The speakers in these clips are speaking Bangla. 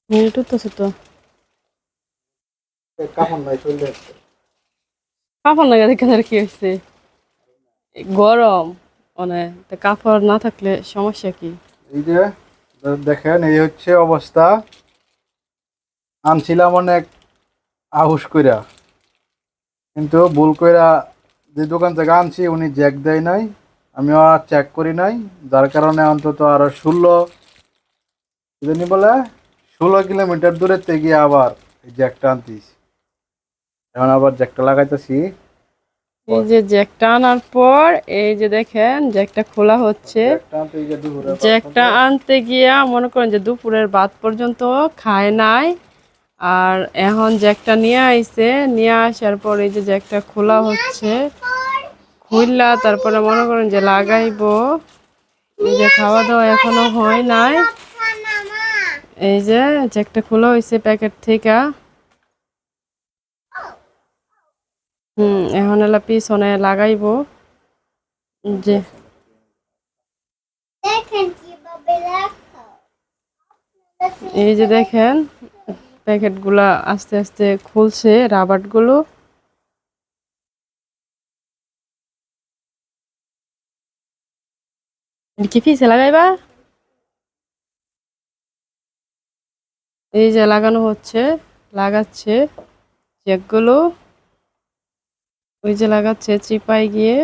মিনিট তো তো কাপড় নাই চলে কাপড় না গেলে কেন কি হয়েছে গরম মানে তো কাপড় না থাকলে সমস্যা কি? এই যে দেখেন এই হচ্ছে অবস্থা। আনছিলাম অনেক আহুস কইরা, কিন্তু ভুল কইরা যে দোকান থেকে আনছি উনি জ্যাক দেয় নাই, আমিও আর চেক করি নাই। যার কারণে অন্তত আরো 16 কিলোমিটার দূরের থেকে গিয়ে আবার এই জ্যাকটা আনতিস। এখন আবার জ্যাকটা লাগাইতেছি। এই যে জ্যাকটা আনার পর এই যে দেখেন জ্যাকটা খোলা হচ্ছে। জ্যাকটা আনতে গিয়ে দুপুরে জ্যাকটা আনতে গিয়া মনে করেন যে দুপুরের ভাত পর্যন্ত খায় নাই। আর এখন জ্যাকটা নিয়ে আইছে, নিয়ে আসার পর এই যে জ্যাকটা খোলা হচ্ছে, খুললা তারপরে মনে করেন যে লাগাইবো। এই যে খাওয়া দাওয়া এখনো হয় নাই। এই যে জ্যাকটা খোলা হয়েছে প্যাকেট থেকে। এখন এলা পিছনে লাগাইবো। যে এই যে দেখেন প্যাকেটগুলা আস্তে আস্তে খুলছে, রাবারগুলো। কি পিছে লাগাইবা? এই যে লাগানো হচ্ছে, লাগাচ্ছে জ্যাকগুলো। ওই যে লাগাচ্ছে চিপাই গিয়ে।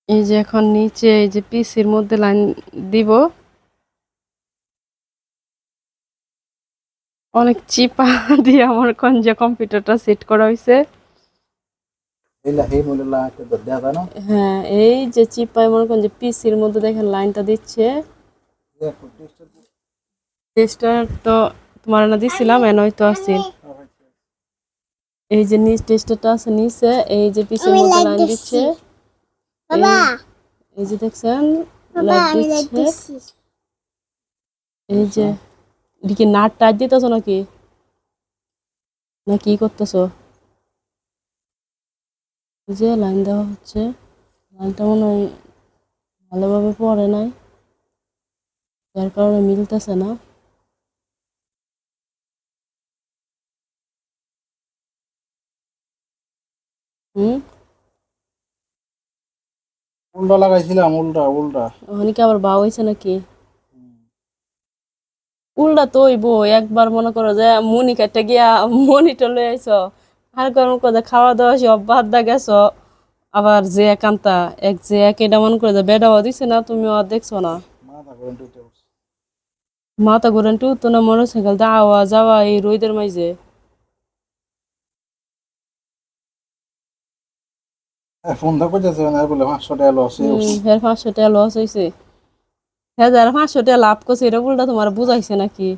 এই যে এখন নিচে এই যে পিসির মধ্যে লাইন দিব। অনেক চিপা দিয়ে আমার কোন যে কম্পিউটারটা সেট করা হয়েছে। হ্যাঁ, এই যে চিপাই মনে করেন যে পিসির মধ্যে দেখেন লাইনটা দিচ্ছে। টেস্টার তো তোমার না দিছিলাম, এনই তো আছে। এই যে নিচ টেস্টারটা আছে নিচে, এই যে পিসির মধ্যে লাইন দিচ্ছে। এই যে দেখছেন লাইট দিচ্ছে। এই যে এদিকে নাট টাইট দিতেছ নাকি, না কি করতেছো? এই যে লাইন দেওয়া হচ্ছে, লাইনটা মনে হয় ভালোভাবে পড়ে নাই, যার কারণে মিলতেছে না। হুম, উল্টা লাগাইছিলাম, উল্টা উল্টা। ওখানে কি আবার বাও হয়েছে নাকি? উল্টা তো হইব। একবার মনে করো যে মনি কাটতে গিয়া মনিটর লই আইছো, আর কারণ করে খাওয়া দাওয়া সব বাদ দা গেছো। আবার যে একান্তা এক যে এক এটা মনে করে যে বেডাও দিছে না, তুমি আর দেখছো না। মাথা গরম টুইতে বসে। মাথা ঘুরেন তো না মোটরসাইকেল দা আওয়া যাওয়া এই রোদের মাঝে। ফোন দা করতেছে না বলে 500 টাকা লস হয়ে উঠছে। ফের 500 টাকা লস হয়েছে। হ্যাঁ, যারা 500 টাকা লাভ করছে এটা বলটা তোমার বুঝাইছে নাকি?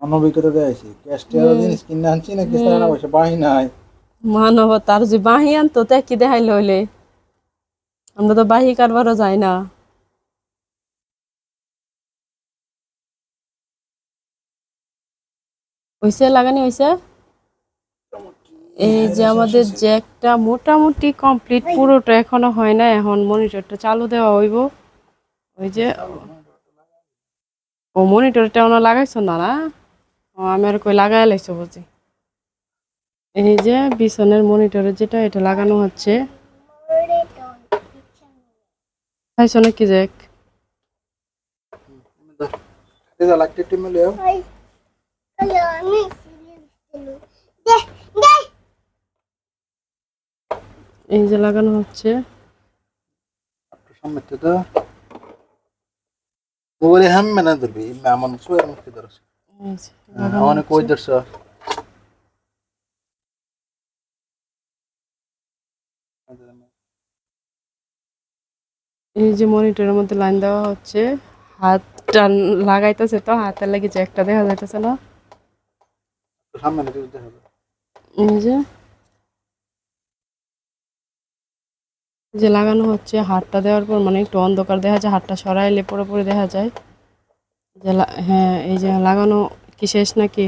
অনভিজ্ঞতা দেয়াইছি, ক্যাশ টিয়ার হুম জিনিস কিনে আনছি না কিস্তা হুম না পয়সা বাহি নাই। মানব তার যে বাহি আনতো তে কি দেখাইলে হইলে, আমরা তো বাহি কারবারও যাই না। হইছে লাগানি হইছে। এই যে আমাদের জ্যাকটা মোটামুটি কমপ্লিট, পুরোটা এখনো হয় না। এখন মনিটরটা চালু দেওয়া হইব। ওই যে ও মনিটরটা ওনা লাগাইছো না না? ও আমি আর কই লাগাই লাইছো বুঝি। এই যে বিছনের মনিটরে যেটা এটা লাগানো হচ্ছে। খাইছো নাকি জ্যাক? এটা লাগতে টিমে লিও। এই যে লাগানো হচ্ছে। সামনে তো ওরে হাম মেনা ধরবি মেমন সুয়ের মুখে ধরছ। এই যে লাগানো অনেক কই হচ্ছে। ধরছ। এই যে মনিটরের মধ্যে লাইন দেওয়া হচ্ছে। হাতটা লাগাইতেছে তো হাতের লাগি জ্যাকটা দেখা যাইতেছে না। সামনে দেখতে হবে। এই যে যে লাগানো হচ্ছে, হাতটা দেওয়ার পর মানে একটু অন্ধকার দেখা যায়, হাতটা সরাইলে পুরোপুরি দেখা যায়। যে হ্যাঁ, এই যে লাগানো কি শেষ নাকি?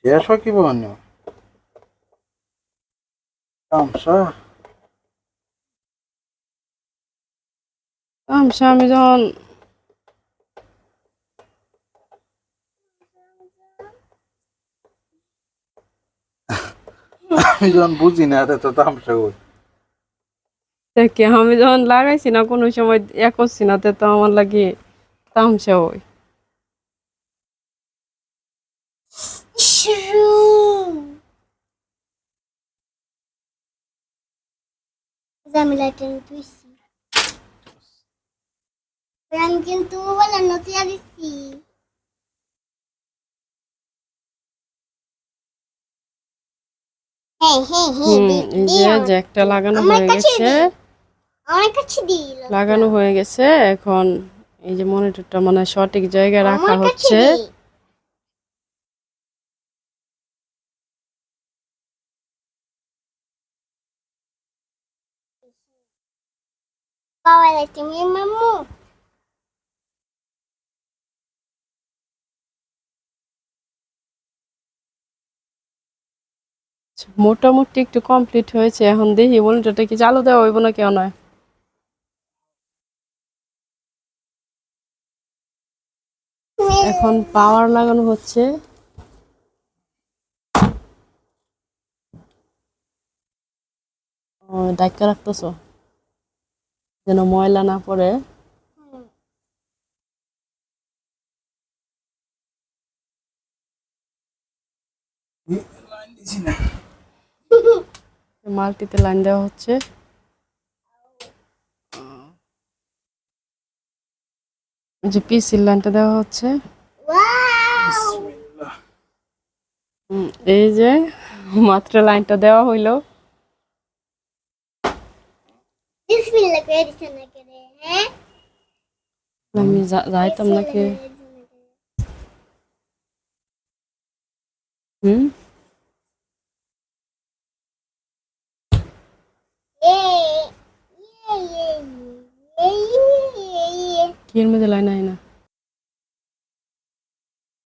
শেষ হয় কি বন্য তামসা। আমি যখন আমি যখন বুঝি না এত তো তামসা কই। দেখি, আমি যখন লাগাইছি না কোনো সময় করছি না, তে তো আমার লাগে তামসা হয়। Zamilatin tuisi. Orang কিন্তু wala no tiya disi. Hey, hey, hey, এই যে জ্যাকটা লাগানো হয়ে গেছে। আমার কাছে দি। লাগানো হয়ে গেছে, এখন এই যে মনিটরটা মানে সঠিক জায়গায় রাখা আমার কাছে হচ্ছে। দি। Pawala তুমি মাম্মু। মোটামুটি একটু কমপ্লিট হয়েছে, এখন দেখি মনিটরটা কি চালু দেওয়া হইব না কেউ নয়। এখন পাওয়ার লাগানো হচ্ছে। ডাক্কা রাখতেছো যেন ময়লা না পড়ে। লাইন দিছি না। মাল্টিতে লাইন দেওয়া হচ্ছে। এই যে পিসির লাইনটা দেওয়া হচ্ছে। বিসমিল্লাহ। এই যে মাত্র লাইনটা দেওয়া হইলো। বিসমিল্লাহ করে দিছেন না করে, হ্যাঁ? আমি যাইতাম নাকি? হুম, এ এ এ এ কি এর মধ্যে লাইন আয় না?